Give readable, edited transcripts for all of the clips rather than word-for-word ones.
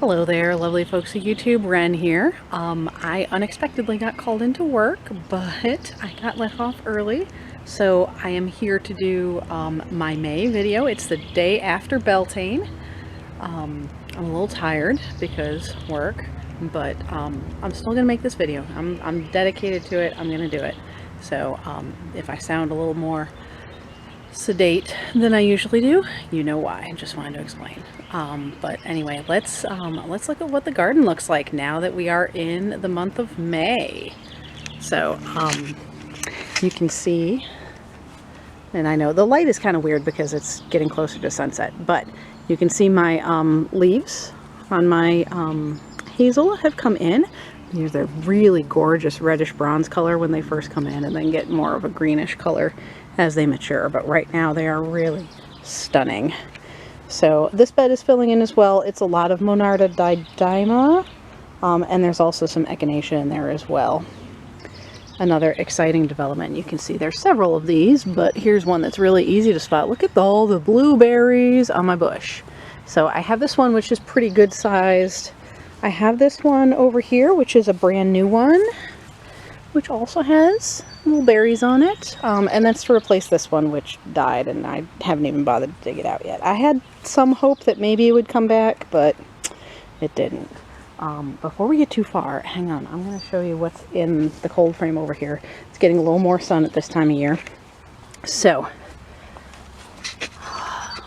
Hello there, lovely folks of YouTube. Ren here. I unexpectedly got called into work, but I got let off early, so I am here to do my May video. It's the day after Beltane. I'm a little tired because work, but I'm still gonna make this video. I'm dedicated to it. I'm gonna do it. So if I sound a little more sedate than I usually do, you know why. I just wanted to explain. But anyway, let's look at what the garden looks like now that we are in the month of May. So you can see, and I know the light is kind of weird because it's getting closer to sunset, but you can see my leaves on my hazel have come in. They're really gorgeous reddish bronze color when they first come in, and then get more of a greenish color as they mature. But right now they are really stunning. So this bed is filling in as well. It's a lot of Monarda didyma, and there's also some echinacea in there as well. Another exciting development. You can see there's several of these, but here's one that's really easy to spot. Look at all the blueberries on my bush. So I have this one which is pretty good sized. I have this one over here which is a brand new one, which also has little berries on it, and that's to replace this one which died, and I haven't even bothered to dig it out yet. I had some hope that maybe it would come back, but it didn't. Before we get too far, hang on, I'm going to show you what's in the cold frame over here. It's getting a little more sun at this time of year. So,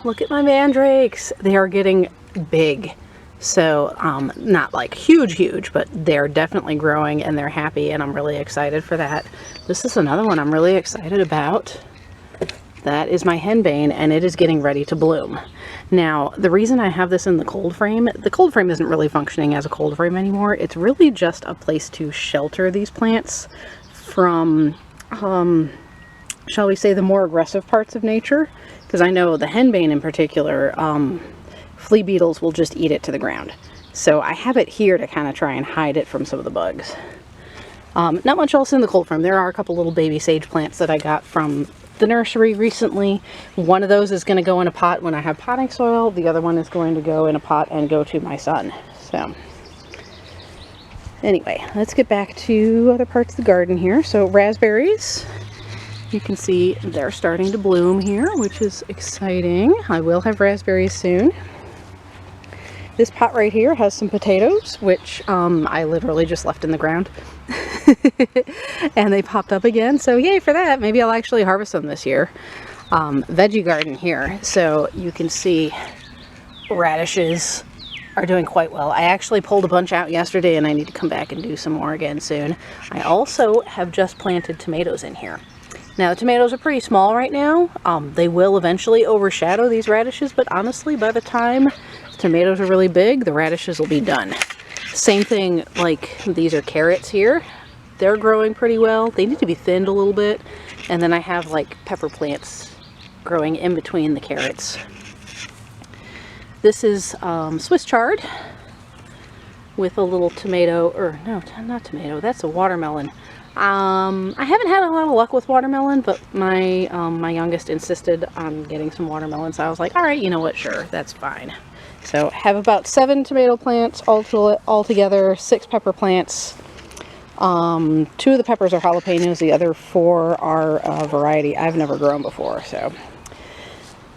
look at my mandrakes. They are getting big. So, not like huge, but they're definitely growing and they're happy, and I'm really excited for that. This is another one I'm really excited about. That is my henbane, and it is getting ready to bloom. Now, the reason I have this in the cold frame isn't really functioning as a cold frame anymore. It's really just a place to shelter these plants from, shall we say, the more aggressive parts of nature. Because I know the henbane in particular, flea beetles will just eat it to the ground. So I have it here to kind of try and hide it from some of the bugs. Not much else in the cold frame. There are a couple little baby sage plants that I got from the nursery recently. One of those is going to go in a pot when I have potting soil. The other one is going to go in a pot and go to my son. So anyway, let's get back to other parts of the garden here. So raspberries, you can see they're starting to bloom here, which is exciting. I will have raspberries soon. This pot right here has some potatoes, which I literally just left in the ground. And they popped up again, so yay for that. Maybe I'll actually harvest them this year. Veggie Garden here, so you can see radishes are doing quite well. I actually pulled a bunch out yesterday, and I need to come back and do some more again soon. I also have just planted tomatoes in here. Now, the tomatoes are pretty small right now. They will eventually overshadow these radishes, but honestly, by the time the tomatoes are really big, the radishes will be done. Same thing, like these are carrots here. They're growing pretty well. They need to be thinned a little bit. And then I have like pepper plants growing in between the carrots. This is Swiss chard with a little tomato, or no, not tomato, that's a watermelon. I haven't had a lot of luck with watermelon, but my my youngest insisted on getting some watermelon, so I was like, all right, you know what, sure, that's fine. So I have about 7 tomato plants altogether, 6 pepper plants. 2 of the peppers are jalapenos, the other 4 are a variety I've never grown before. So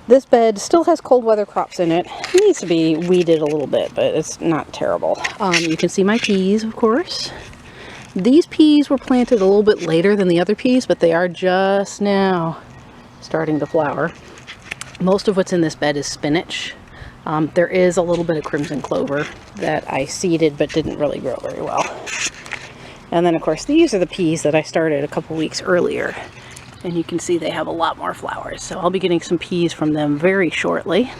this bed still has cold weather crops in it. It needs to be weeded a little bit, but it's not terrible. You can see my peas, of course. These peas were planted a little bit later than the other peas, but they are just now starting to flower. Most of what's in this bed is spinach. There is a little bit of crimson clover that I seeded but didn't really grow very well. And then of course these are the peas that I started a couple weeks earlier. And you can see they have a lot more flowers. So I'll be getting some peas from them very shortly.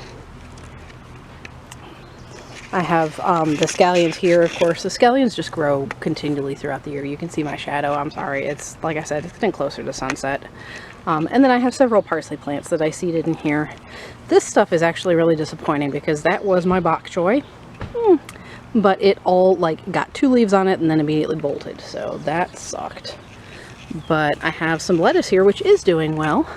I have the scallions here, of course. The scallions just grow continually throughout the year. You can see my shadow. I'm sorry. It's, like I said, it's getting closer to sunset. And then I have several parsley plants that I seeded in here. This stuff is actually really disappointing because that was my bok choy. But it all like got 2 leaves on it and then immediately bolted. So that sucked. But I have some lettuce here, which is doing well.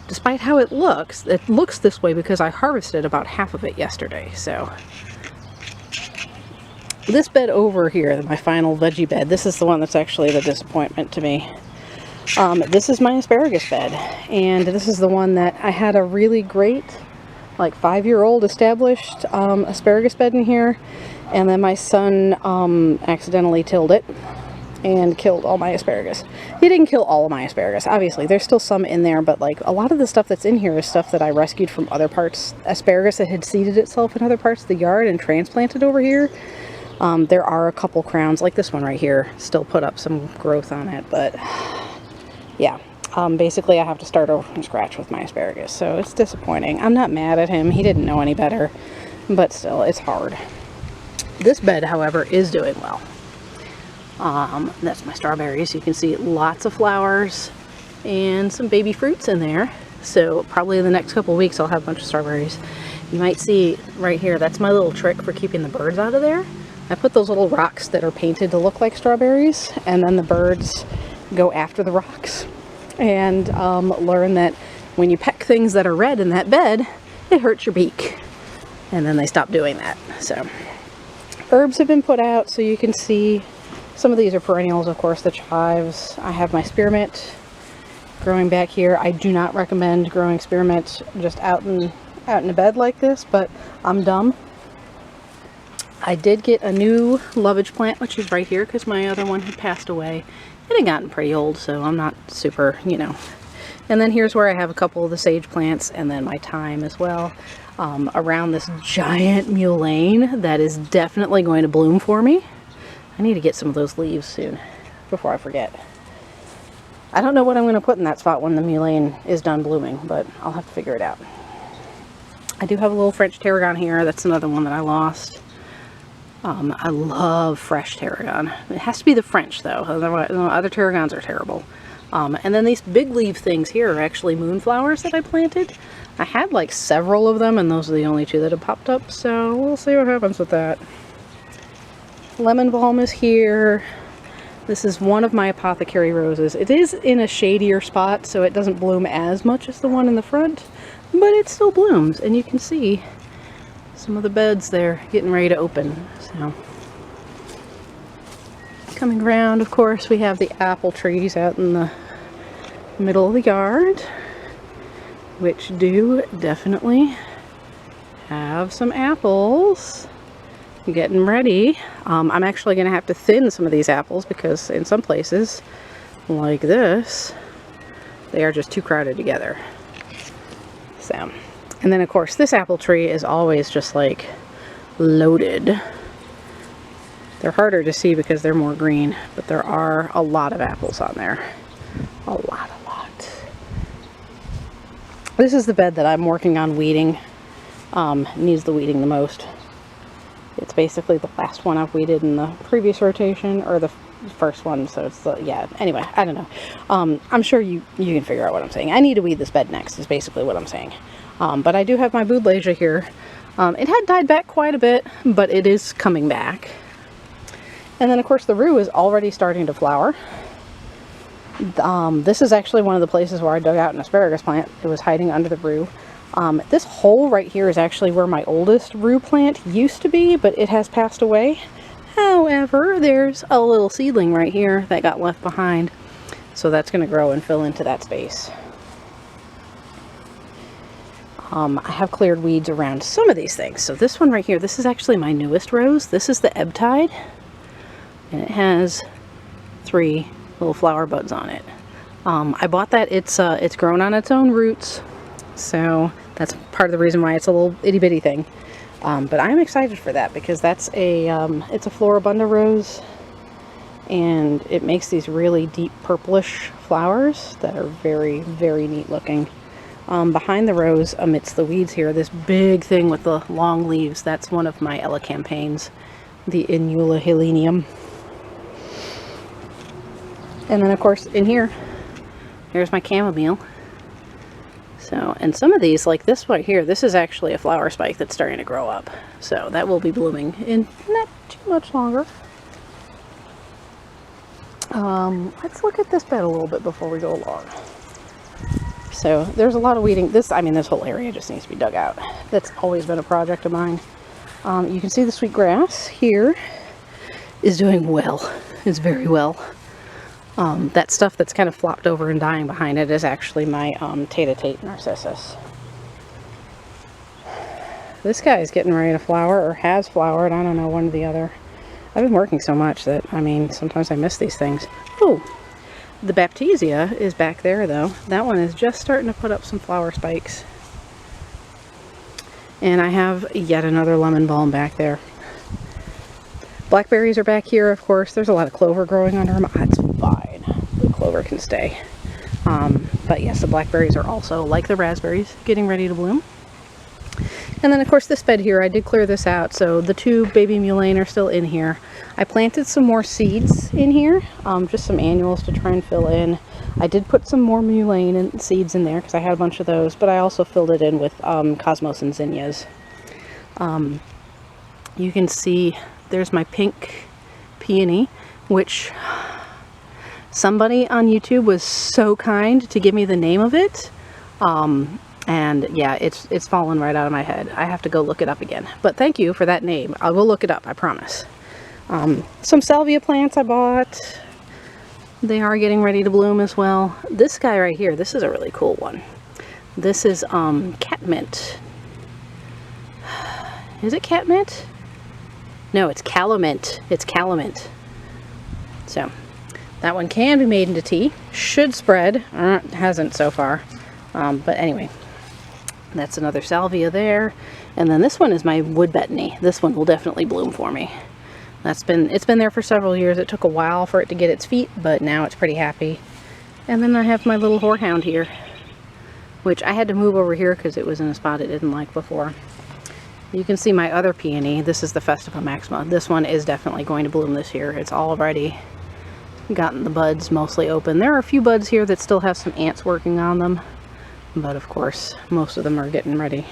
Despite how it looks this way because I harvested about half of it yesterday. So This bed over here, my final veggie bed, this is the one that's actually the disappointment to me. This is my asparagus bed, and this is the one that I had a really great, like 5-year-old established asparagus bed in here, and then my son accidentally tilled it and killed all my asparagus. He didn't kill all of my asparagus, obviously. There's still some in there, but like a lot of the stuff that's in here is stuff that I rescued from other parts. Asparagus that had seeded itself in other parts of the yard and transplanted over here. There are a couple crowns, like this one right here, still put up some growth on it, but yeah. Basically I have to start over from scratch with my asparagus, so it's disappointing. I'm not mad at him, he didn't know any better, but still, it's hard. This bed, however, is doing well. That's my strawberries. You can see lots of flowers and some baby fruits in there, so probably in the next couple weeks I'll have a bunch of strawberries. You might see right here, that's my little trick for keeping the birds out of there. I put those little rocks that are painted to look like strawberries, and then the birds go after the rocks and learn that when you peck things that are red in that bed, it hurts your beak, and then they stop doing that. So herbs have been put out, so you can see some of these are perennials, of course, the chives. I have my spearmint growing back here. I do not recommend growing spearmint just out in a bed like this, but I'm dumb. I did get a new lovage plant, which is right here, because my other one had passed away. It had gotten pretty old, so I'm not super, you know. And then here's where I have a couple of the sage plants, and then my thyme as well, around this giant mullein that is definitely going to bloom for me. I need to get some of those leaves soon, before I forget. I don't know what I'm going to put in that spot when the mullein is done blooming, but I'll have to figure it out. I do have a little French tarragon here. That's another one that I lost. I love fresh tarragon. It has to be the French though, otherwise other tarragons are terrible. And then these big leaf things here are actually moonflowers that I planted. I had like several of them, and those are the only two that have popped up, so we'll see what happens with that. Lemon balm is here. This is one of my apothecary roses. It is in a shadier spot, so it doesn't bloom as much as the one in the front, but it still blooms, and you can see some of the beds there getting ready to open. So coming around, of course, we have the apple trees out in the middle of the yard, which do definitely have some apples. Getting ready. I'm actually going to have to thin some of these apples because in some places, like this, they are just too crowded together. So, and then of course this apple tree is always just like loaded. They're harder to see because they're more green, but there are a lot of apples on there. A lot. This is the bed that I'm working on weeding. Needs the weeding the most. It's basically the last one I've weeded in the previous rotation, or the first one, so it's the, yeah, anyway, I don't know. I'm sure you can figure out what I'm saying. I need to weed this bed next, is basically what I'm saying. But I do have my Bootlasia here. It had died back quite a bit, but it is coming back. And then of course the rue is already starting to flower. This is actually one of the places where I dug out an asparagus plant. It was hiding under the rue. This hole right here is actually where my oldest rue plant used to be, but it has passed away. However, there's a little seedling right here that got left behind, so that's going to grow and fill into that space. I have cleared weeds around some of these things. So this one right here, this is actually my newest rose. This is the Ebb Tide, and it has 3 little flower buds on it. I bought that. It's grown on its own roots, so that's part of the reason why it's a little itty bitty thing. But I'm excited for that because that's it's a Floribunda rose, and it makes these really deep purplish flowers that are very, very neat looking. Behind the rose, amidst the weeds here, this big thing with the long leaves, that's one of my elecampans, the Inula Helenium. And then of course in here, here's my chamomile. So, and some of these, like this right here, this is actually a flower spike that's starting to grow up. So that will be blooming in not too much longer. Let's look at this bed a little bit before we go along. So there's a lot of weeding. This whole area just needs to be dug out. That's always been a project of mine. You can see the sweetgrass here. is doing well. It's very well. That stuff that's kind of flopped over and dying behind it is actually my Tate Narcissus. This guy is getting ready to flower, or has flowered. I don't know, one or the other. I've been working so much that, I mean, sometimes I miss these things. Oh, the Baptisia is back there, though. That one is just starting to put up some flower spikes. And I have yet another lemon balm back there. Blackberries are back here, of course. There's a lot of clover growing under them. That's fine. The clover can stay. But yes, the blackberries are also, like the raspberries, getting ready to bloom. And then, of course, this bed here, I did clear this out, so the 2 baby mullein are still in here. I planted some more seeds in here, just some annuals to try and fill in. I did put some more mullein and seeds in there because I had a bunch of those, but I also filled it in with cosmos and zinnias. You can see there's my pink peony, which somebody on YouTube was so kind to give me the name of it. And yeah, it's fallen right out of my head. I have to go look it up again. But thank you for that name. I will look it up, I promise. Some salvia plants I bought. They are getting ready to bloom as well. This guy right here, this is a really cool one. This is catmint. Is it catmint? No, it's calamint. It's calamint. So, that one can be made into tea. Should spread. Hasn't so far. But anyway, that's another salvia there. And then this one is my wood betony. This one will definitely bloom for me. It's been there for several years. It took a while for it to get its feet, but now it's pretty happy. And then I have my little horehound here, which I had to move over here because it was in a spot it didn't like before. You can see my other peony. This is the Festiva Maxima. This one is definitely going to bloom this year. It's already gotten the buds mostly open. There are a few buds here that still have some ants working on them, but of course most of them are getting ready.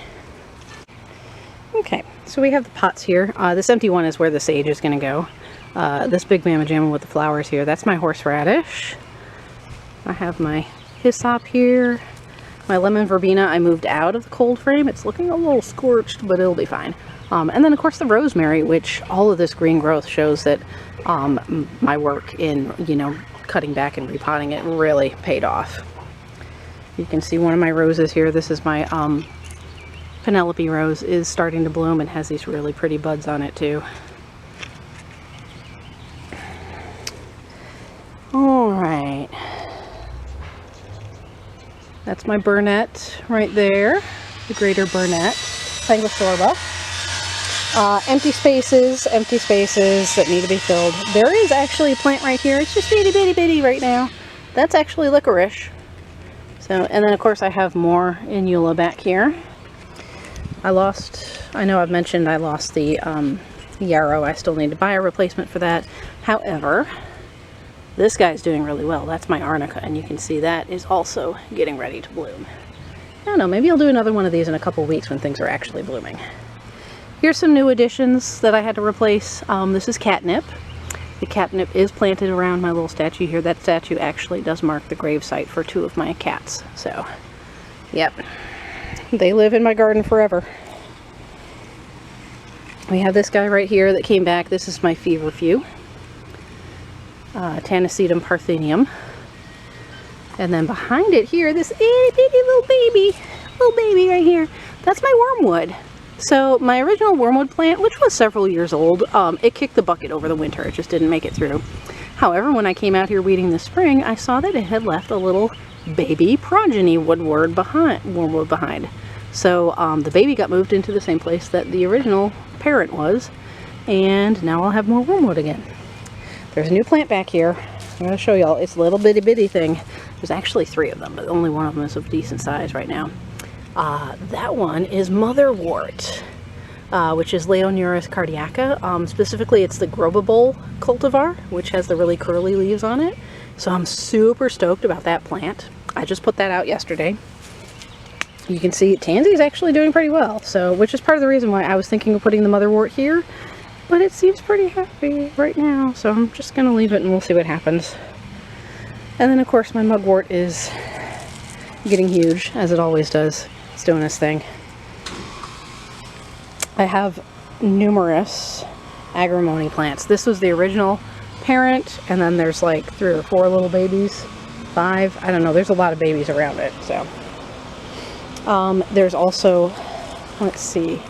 Okay, so we have the pots here. This empty one is where the sage is going to go. This big mamma jamma with the flowers here, that's my horseradish. I have my hyssop here. My lemon verbena I moved out of the cold frame. It's looking a little scorched, but it'll be fine. And then of course the rosemary, which all of this green growth shows that my work in, cutting back and repotting it really paid off. You can see one of my roses here. This is my Penelope rose, is starting to bloom and has these really pretty buds on it too. Alright. That's my Burnet right there. The greater Burnet. Sanguisorba. Empty spaces that need to be filled. There is actually a plant right here. It's just itty bitty bitty right now. That's actually licorice. So, and then of course I have more Inula back here. I know I've mentioned I lost the yarrow. I still need to buy a replacement for that. However, this guy's doing really well. That's my arnica, and you can see that is also getting ready to bloom. I don't know, maybe I'll do another one of these in a couple weeks when things are actually blooming. Here's some new additions that I had to replace. This is catnip. The catnip is planted around my little statue here. That statue actually does mark the grave site for 2 of my cats. So, yep. They live in my garden forever. We have this guy right here that came back. This is my feverfew. Tanacetum parthenium. And then behind it here, this itty bitty little baby right here. That's my wormwood. So my original wormwood plant, which was several years old, it kicked the bucket over the winter. It just didn't make it through. However, when I came out here weeding this spring, I saw that it had left a little baby progeny wormwood behind. So the baby got moved into the same place that the original parent was, and now I'll have more wormwood again. There's a new plant back here. I'm going to show y'all. It's a little bitty bitty thing. There's actually 3 of them, but only one of them is of decent size right now. That one is Mugwort, which is Leonuris cardiaca. Specifically, it's the Grobable cultivar, which has the really curly leaves on it. So I'm super stoked about that plant. I just put that out yesterday. You can see Tansy's actually doing pretty well, so which is part of the reason why I was thinking of putting the Mugwort here. But it seems pretty happy right now, so I'm just going to leave it and we'll see what happens. And then, of course, my Mugwort is getting huge, as it always does. It's doing its thing. I have numerous Agrimony Plants. This was the original parent, and then there's like 3 or 4 little babies. 5, I don't know, there's a lot of babies around it. So there's also, let's see,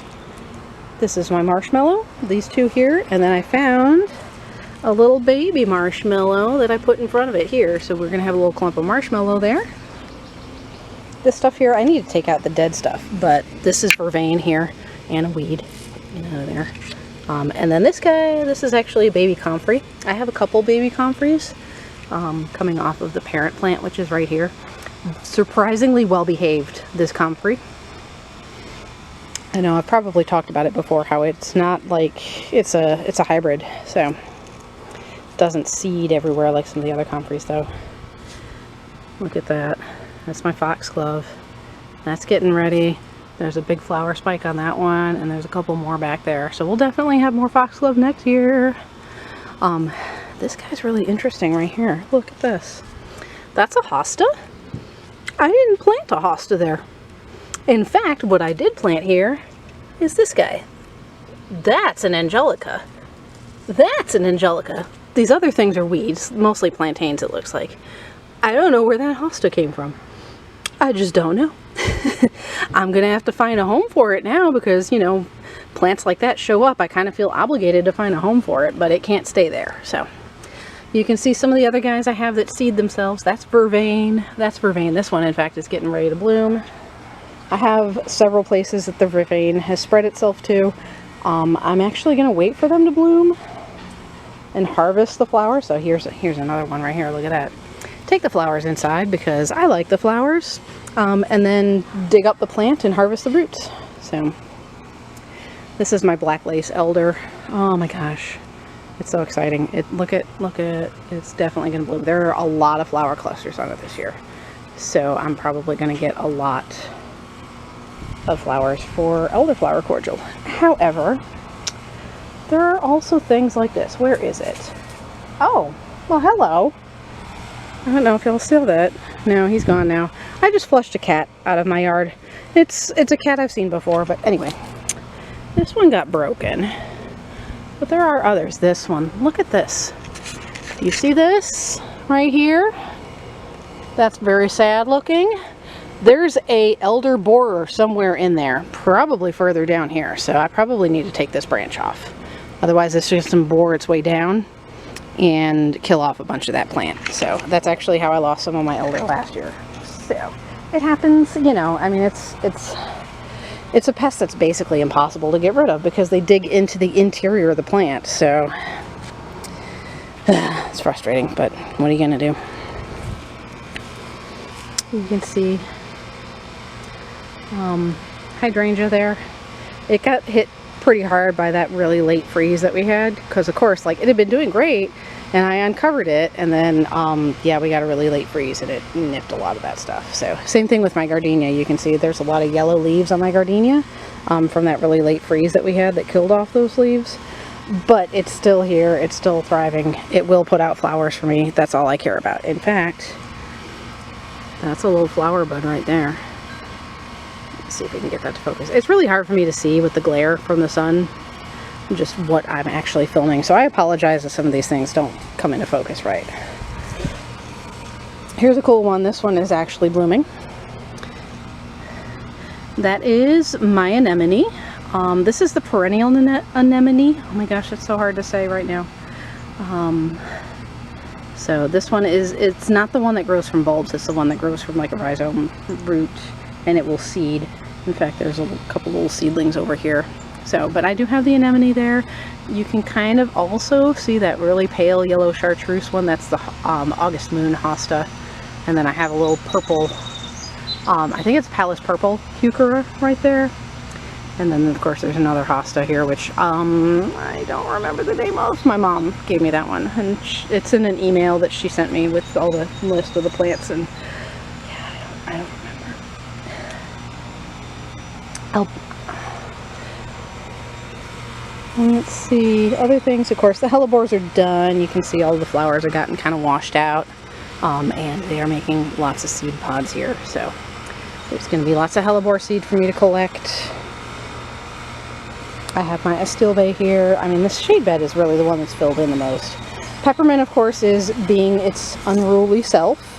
this is my marshmallow, these 2 here, and then I found a little baby marshmallow that I put in front of it here. So we're gonna have a little clump of marshmallow there. This stuff here, I need to take out the dead stuff, but this is vervain here and a weed. Get out of there. And then this guy, this is actually a baby comfrey. I have a couple baby comfreys coming off of the parent plant, which is right here. Surprisingly well behaved, this comfrey. I know I've probably talked about it before, how it's not like, it's a hybrid, so it doesn't seed everywhere like some of the other comfreys though. Look at that. That's my foxglove. That's getting ready. There's a big flower spike on that one, and there's a couple more back there. So we'll definitely have more foxglove next year. This guy's really interesting right here. Look at this. That's a hosta. I didn't plant a hosta there. In fact, what I did plant here is this guy. That's an angelica. That's an angelica. These other things are weeds, mostly plantains it looks like. I don't know where that hosta came from. I just don't know. I'm gonna have to find a home for it now because, you know, plants like that show up. I kind of feel obligated to find a home for it, but it can't stay there. So you can see some of the other guys I have that seed themselves. That's vervain. That's vervain. This one, in fact, is getting ready to bloom. I have several places that the vervain has spread itself to. I'm actually gonna wait for them to bloom and harvest the flowers. So here's another one right here. Look at that. Take the flowers inside because I like the flowers, and then dig up the plant and harvest the roots. So this is my black lace elder. Oh my gosh, it's so exciting. Look at it's definitely gonna bloom. There are a lot of flower clusters on it this year, so I'm probably gonna get a lot of flowers for elderflower cordial. However, there are also things like this. Where is it? Oh, well, hello. I don't know if y'all saw that. No, he's gone now. I just flushed a cat out of my yard. It's a cat I've seen before, but anyway. This one got broken. But there are others. This one. Look at this. Do you see this right here? That's very sad looking. There's a elder borer somewhere in there. Probably further down here. So I probably need to take this branch off. Otherwise it's just gonna bore its way down and kill off a bunch of that plant. So that's actually how I lost some of my elder last year. So it happens, you know. I mean, it's a pest that's basically impossible to get rid of because they dig into the interior of the plant. So it's frustrating, but what are you gonna do? You can see hydrangea there. It got hit pretty hard by that really late freeze that we had because, of course, like, it had been doing great and I uncovered it, and then yeah, we got a really late freeze and it nipped a lot of that stuff. So same thing with my gardenia. You can see there's a lot of yellow leaves on my gardenia from that really late freeze that we had that killed off those leaves, but it's still here. It's still thriving. It will put out flowers for me. That's all I care about. In fact, that's a little flower bud right there. Let's see if we can get that to focus. It's really hard for me to see with the glare from the sun just what I'm actually filming, so I apologize if some of these things don't come into focus right. Here's a cool one. This one is actually blooming. That is my anemone. This is the perennial anemone. Oh my gosh, it's so hard to say right now. So this one is, it's not the one that grows from bulbs, it's the one that grows from like a rhizome root, and it will seed. In fact, there's a couple little seedlings over here. So, but I do have the anemone there. You can kind of also see that really pale yellow chartreuse one. That's the August Moon Hosta. And then I have a little purple, I think it's Palace Purple Heuchera right there. And then of course there's another Hosta here, which I don't remember the name of. My mom gave me that one, and it's in an email that she sent me with all the list of the plants, and yeah, I don't remember. Let's see, other things, of course, the Hellebores are done. You can see all the flowers have gotten kind of washed out, and they are making lots of seed pods here, so there's going to be lots of Hellebore seed for me to collect. I have my Astilbe here. I mean, this shade bed is really the one that's filled in the most. Peppermint, of course, is being its unruly self.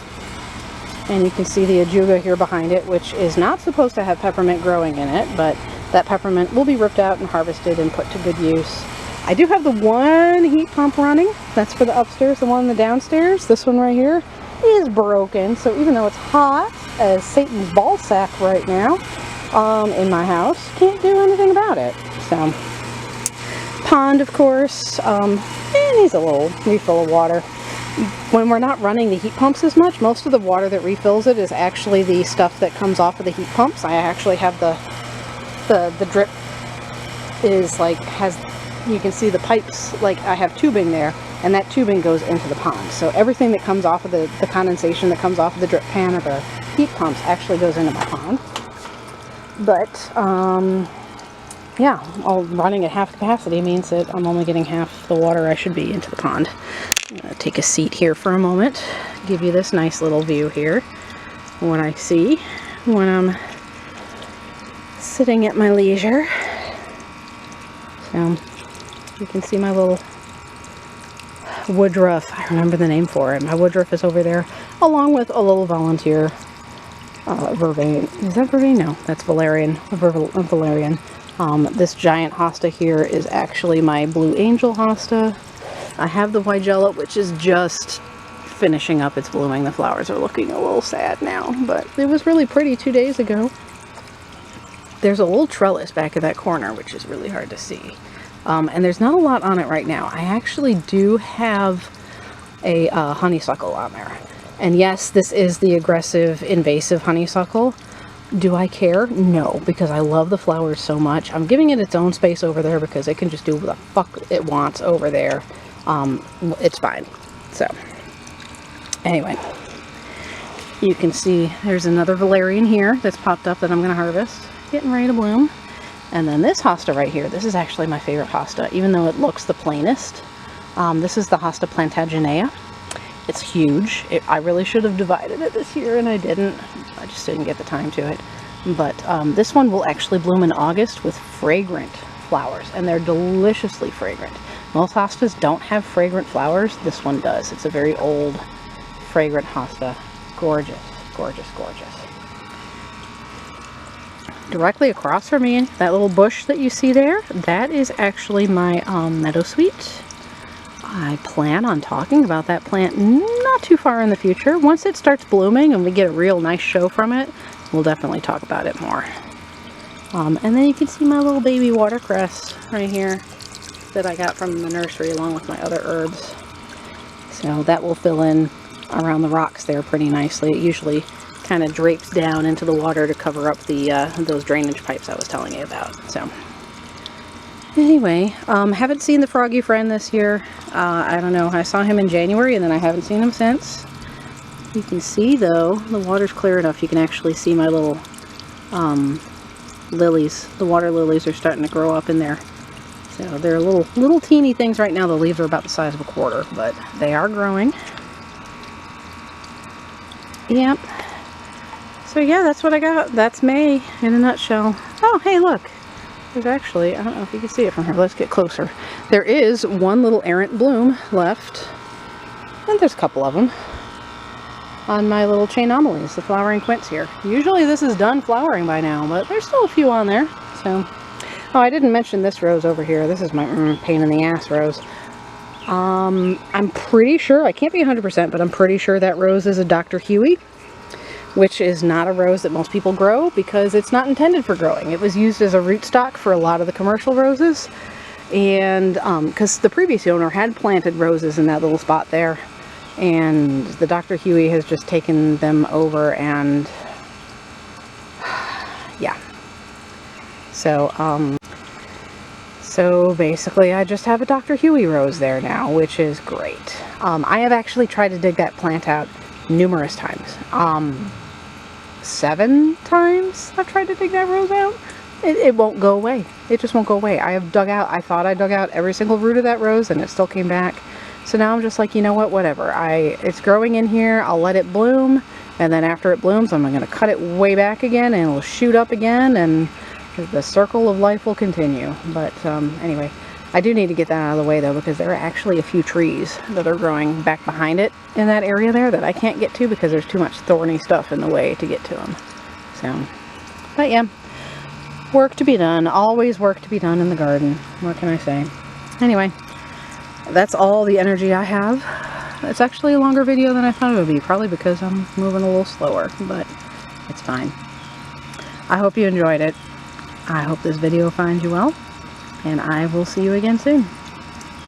And you can see the ajuga here behind it, which is not supposed to have peppermint growing in it, but that peppermint will be ripped out and harvested and put to good use. I do have the one heat pump running. That's for the upstairs. The one in the downstairs, this one right here, is broken. So even though it's hot as Satan's ball sack right now in my house, can't do anything about it. So, pond, of course, it needs a little refill of water. When we're not running the heat pumps as much, most of the water that refills it is actually the stuff that comes off of the heat pumps. I actually have the drip is like, you can see the pipes, like I have tubing there, and that tubing goes into the pond. So everything that comes off of the condensation that comes off of the drip pan or the heat pumps actually goes into my pond. But, yeah, running at half capacity means that I'm only getting half the water I should be into the pond. I'm going to take a seat here for a moment, give you this nice little view here, what I see when I'm sitting at my leisure. So, you can see my little woodruff. I remember the name for it. My woodruff is over there, along with a little volunteer vervain. Is that vervain? No, that's valerian. Valerian. This giant hosta here is actually my blue angel hosta. I have the Weigela, which is just finishing up its blooming. The flowers are looking a little sad now, but it was really pretty 2 days ago. There's a little trellis back in that corner, which is really hard to see. And there's not a lot on it right now. I actually do have a honeysuckle on there. And yes, this is the aggressive, invasive honeysuckle. Do I care? No, because I love the flowers so much. I'm giving it its own space over there because it can just do what the fuck it wants over there. It's fine. So, anyway, you can see there's another valerian here that's popped up that I'm going to harvest. Getting ready to bloom. And then this hosta right here, this is actually my favorite hosta, even though it looks the plainest. This is the Hosta Plantagenea. It's huge. I really should have divided it this year and I didn't. I just didn't get the time to it. But this one will actually bloom in August with fragrant flowers, and they're deliciously fragrant. Most hostas don't have fragrant flowers. This one does. It's a very old, fragrant hosta. Gorgeous, gorgeous, gorgeous. Directly across from me, that little bush that you see there, that is actually my meadowsweet. I plan on talking about that plant not too far in the future. Once it starts blooming and we get a real nice show from it, we'll definitely talk about it more. And then you can see my little baby watercress right here that I got from the nursery along with my other herbs. So that will fill in around the rocks there pretty nicely. It usually kind of drapes down into the water to cover up the those drainage pipes I was telling you about. So anyway, haven't seen the froggy friend this year. I don't know, I saw him in January and then I haven't seen him since. You can see though, the water's clear enough you can actually see my little lilies. The water lilies are starting to grow up in there. So they're little teeny things right now. The leaves are about the size of a quarter, but they are growing. Yep. So yeah, that's what I got. That's May in a nutshell. Oh, hey, look. There's actually, I don't know if you can see it from here. Let's get closer. There is one little errant bloom left. And there's a couple of them on my little Chanomile, the flowering quince here. Usually this is done flowering by now, but there's still a few on there. So, oh, I didn't mention this rose over here. This is my pain in the ass rose. I'm pretty sure, I can't be 100%, but I'm pretty sure that rose is a Dr. Huey, which is not a rose that most people grow because it's not intended for growing. It was used as a rootstock for a lot of the commercial roses. And because the previous owner had planted roses in that little spot there, and the Dr. Huey has just taken them over and yeah. So basically I just have a Dr. Huey rose there now, which is great. I have actually tried to dig that plant out numerous times. 7 times I've tried to dig that rose out. It won't go away. It just won't go away. I have dug out, I thought I dug out every single root of that rose and it still came back. So now I'm just like, you know what, whatever. It's growing in here, I'll let it bloom, and then after it blooms I'm going to cut it way back again and it'll shoot up again, and because the circle of life will continue. But anyway, I do need to get that out of the way though, because there are actually a few trees that are growing back behind it in that area there that I can't get to because there's too much thorny stuff in the way to get to them. So, but yeah, work to be done. Always work to be done in the garden. What can I say? Anyway, that's all the energy I have. It's actually a longer video than I thought it would be, probably because I'm moving a little slower, but it's fine. I hope you enjoyed it. I hope this video finds you well, and I will see you again soon.